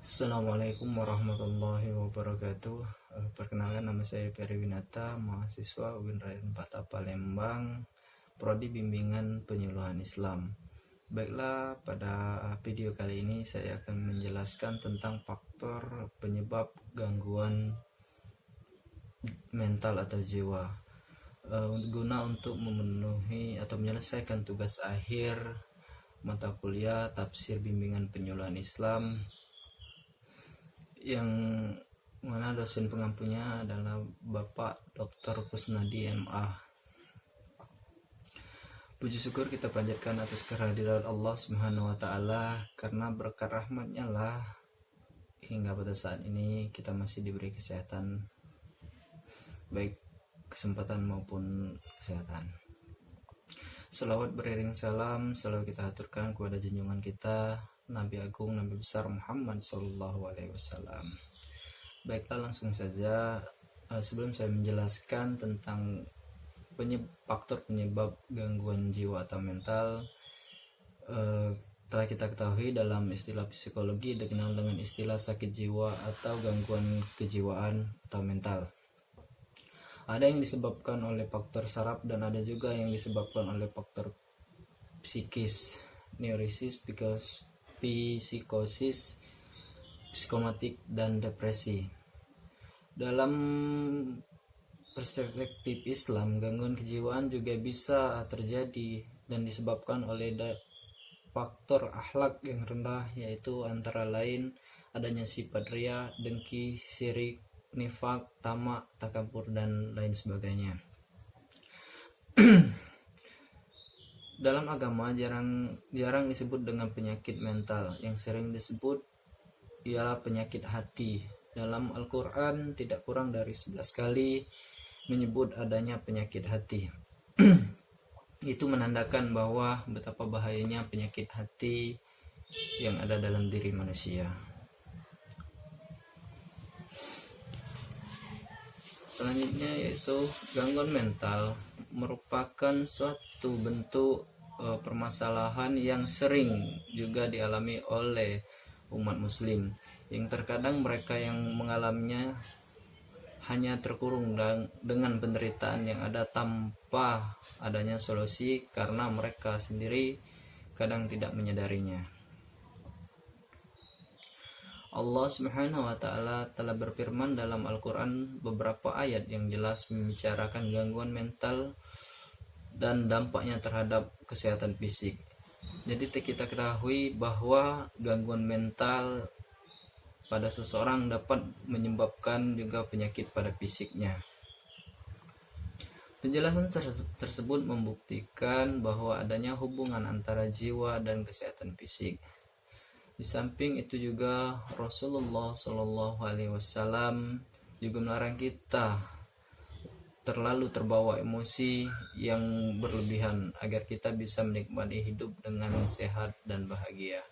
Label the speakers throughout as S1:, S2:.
S1: Assalamualaikum warahmatullahi wabarakatuh. Perkenalkan, nama saya Peri Winata, mahasiswa UIN Raden Patah Palembang, Prodi Bimbingan Penyuluhan Islam. Baiklah, pada video kali ini saya akan menjelaskan tentang faktor penyebab gangguan mental atau jiwa, guna untuk memenuhi atau menyelesaikan tugas akhir mata kuliah Tafsir Bimbingan Penyuluhan Islam, yang mana dosen pengampunya adalah Bapak Dr. Kusnadi MA. Puji syukur kita panjatkan atas kehadiran Allah Subhanahu wa taala, karena berkat rahmatnya lah hingga pada saat ini kita masih diberi kesehatan, baik kesempatan maupun kesehatan. Selawat beriring salam selalu kita aturkan kepada junjungan kita Nabi Agung, Nabi besar Muhammad Sallallahu Alaihi Wasallam. Baiklah, langsung saja. Sebelum saya menjelaskan tentang faktor penyebab gangguan jiwa atau mental, telah kita ketahui dalam istilah psikologi dikenal dengan istilah sakit jiwa atau gangguan kejiwaan atau mental. Ada yang disebabkan oleh faktor saraf dan ada juga yang disebabkan oleh faktor psikis, neurosis, psikosis, psikomatik, dan depresi. Dalam perspektif Islam, gangguan kejiwaan juga bisa terjadi dan disebabkan oleh faktor akhlak yang rendah, yaitu antara lain adanya sifat ria, dengki, syirik, nifak, tamak, takabur, dan lain sebagainya. Dalam agama jarang disebut dengan penyakit mental. Yang sering disebut ialah penyakit hati. Dalam Al-Quran tidak kurang dari 11 kali menyebut adanya penyakit hati. Itu menandakan bahwa betapa bahayanya penyakit hati yang ada dalam diri manusia. Selanjutnya yaitu gangguan mental merupakan suatu bentuk permasalahan yang sering juga dialami oleh umat muslim, yang terkadang mereka yang mengalaminya hanya terkurung dengan penderitaan yang ada tanpa adanya solusi, karena mereka sendiri kadang tidak menyadarinya. Allah Subhanahu wa taala telah berfirman dalam Al-Quran beberapa ayat yang jelas membicarakan gangguan mental dan dampaknya terhadap kesehatan fisik. Jadi kita ketahui bahwa gangguan mental pada seseorang dapat menyebabkan juga penyakit pada fisiknya. Penjelasan tersebut membuktikan bahwa adanya hubungan antara jiwa dan kesehatan fisik. Di samping itu juga Rasulullah Shallallahu Alaihi Wasallam juga melarang kita terlalu terbawa emosi yang berlebihan agar kita bisa menikmati hidup dengan sehat dan bahagia.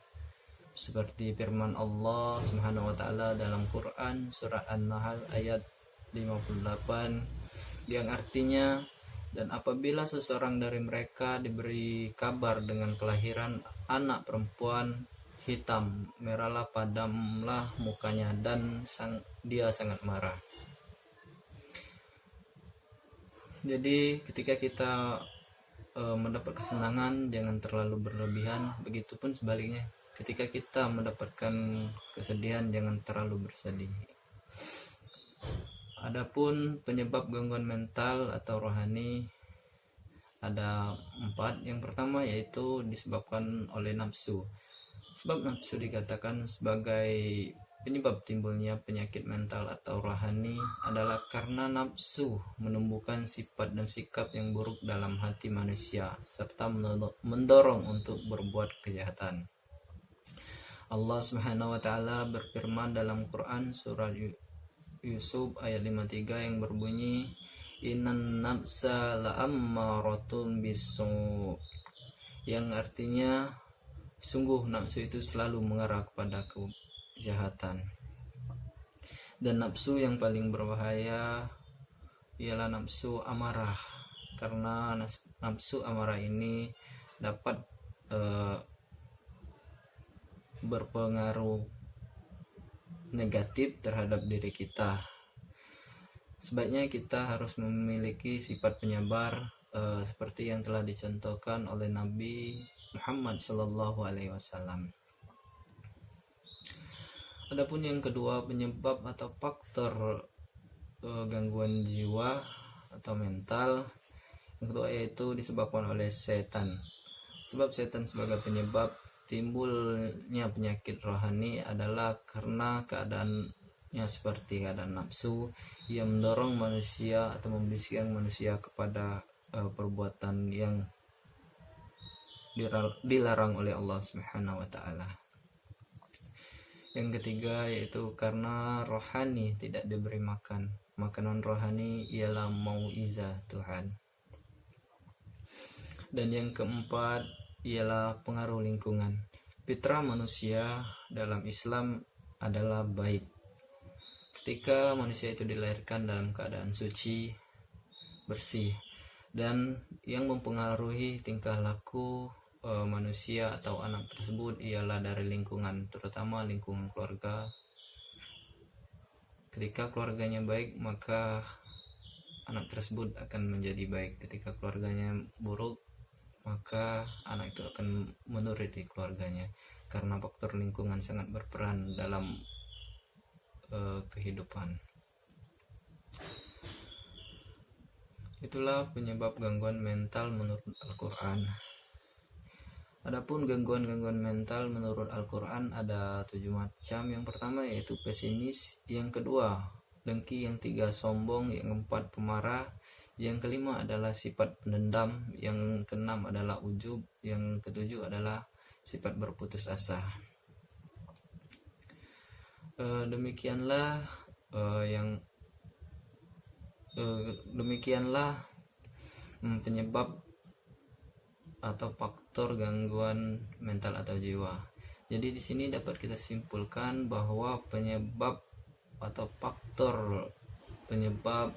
S1: Seperti firman Allah Subhanahu wa taala dalam Quran surat An-Nahl ayat 58 yang artinya, dan apabila seseorang dari mereka diberi kabar dengan kelahiran anak perempuan, hitam merahlah, padamlah mukanya, dan dia sangat marah. Jadi ketika kita mendapat kesenangan jangan terlalu berlebihan, begitupun sebaliknya ketika kita mendapatkan kesedihan jangan terlalu bersedih. Adapun penyebab gangguan mental atau rohani ada 4. Yang pertama yaitu disebabkan oleh nafsu. Sebab nafsu dikatakan sebagai penyebab timbulnya penyakit mental atau rohani adalah karena nafsu menumbuhkan sifat dan sikap yang buruk dalam hati manusia serta mendorong untuk berbuat kejahatan. Allah Subhanahu wa taala berfirman dalam Quran surah Yusuf ayat 53 yang berbunyi, Innan nafsa la'ammaratun bisu', yang artinya sungguh nafsu itu selalu mengarah kepada kejahatan. Dan nafsu yang paling berbahaya ialah nafsu amarah, karena nafsu amarah ini dapat berpengaruh negatif terhadap diri kita. Sebaiknya kita harus memiliki sifat penyabar seperti yang telah dicontohkan oleh Nabi Muhammad Shallallahu Alaihi Wasallam. Adapun yang kedua, penyebab atau faktor gangguan jiwa atau mental, yang kedua yaitu disebabkan oleh setan. Sebab setan sebagai penyebab timbulnya penyakit rohani adalah karena keadaannya seperti keadaan nafsu yang mendorong manusia atau membisikkan manusia kepada perbuatan yang dilarang oleh Allah Subhanahu wa taala. Yang ketiga yaitu karena rohani tidak diberi makan. Makanan rohani ialah mau'izah Tuhan. Dan yang keempat ialah pengaruh lingkungan. Fitrah manusia dalam Islam adalah baik. Ketika manusia itu dilahirkan dalam keadaan suci, bersih, dan yang mempengaruhi tingkah laku manusia atau anak tersebut ialah dari lingkungan, terutama lingkungan keluarga. Ketika keluarganya baik, maka anak tersebut akan menjadi baik. Ketika keluarganya buruk, maka anak itu akan menuruti keluarganya, karena faktor lingkungan sangat berperan dalam kehidupan. Itulah penyebab gangguan mental menurut Al-Quran. Adapun gangguan-gangguan mental menurut Al-Quran ada 7 macam. Yang pertama yaitu pesimis, yang kedua dengki, yang tiga sombong, yang keempat pemarah, yang kelima adalah sifat pendendam, yang keenam adalah ujub, yang ketujuh adalah sifat berputus asa. Demikianlah penyebab atau faktor gangguan mental atau jiwa. Jadi di sini dapat kita simpulkan bahwa penyebab atau faktor penyebab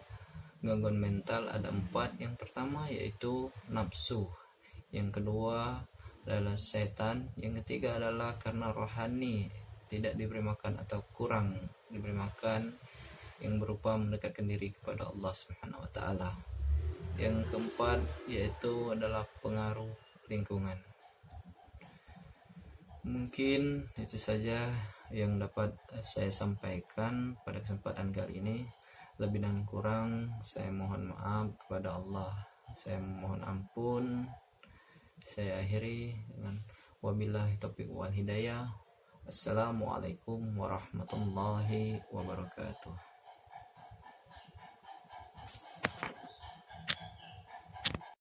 S1: gangguan mental ada 4. Yang pertama yaitu nafsu, yang kedua adalah setan, yang ketiga adalah karena rohani tidak diberi makan atau kurang diberi makan, yang berupa mendekatkan diri kepada Allah Subhanahu wa taala. Yang keempat yaitu adalah pengaruh lingkungan. Mungkin itu saja yang dapat saya sampaikan pada kesempatan kali ini. Lebih dan kurang saya mohon maaf kepada Allah. Saya mohon ampun. Saya akhiri dengan wabillahi taufiq wal hidayah. Assalamualaikum warahmatullahi wabarakatuh.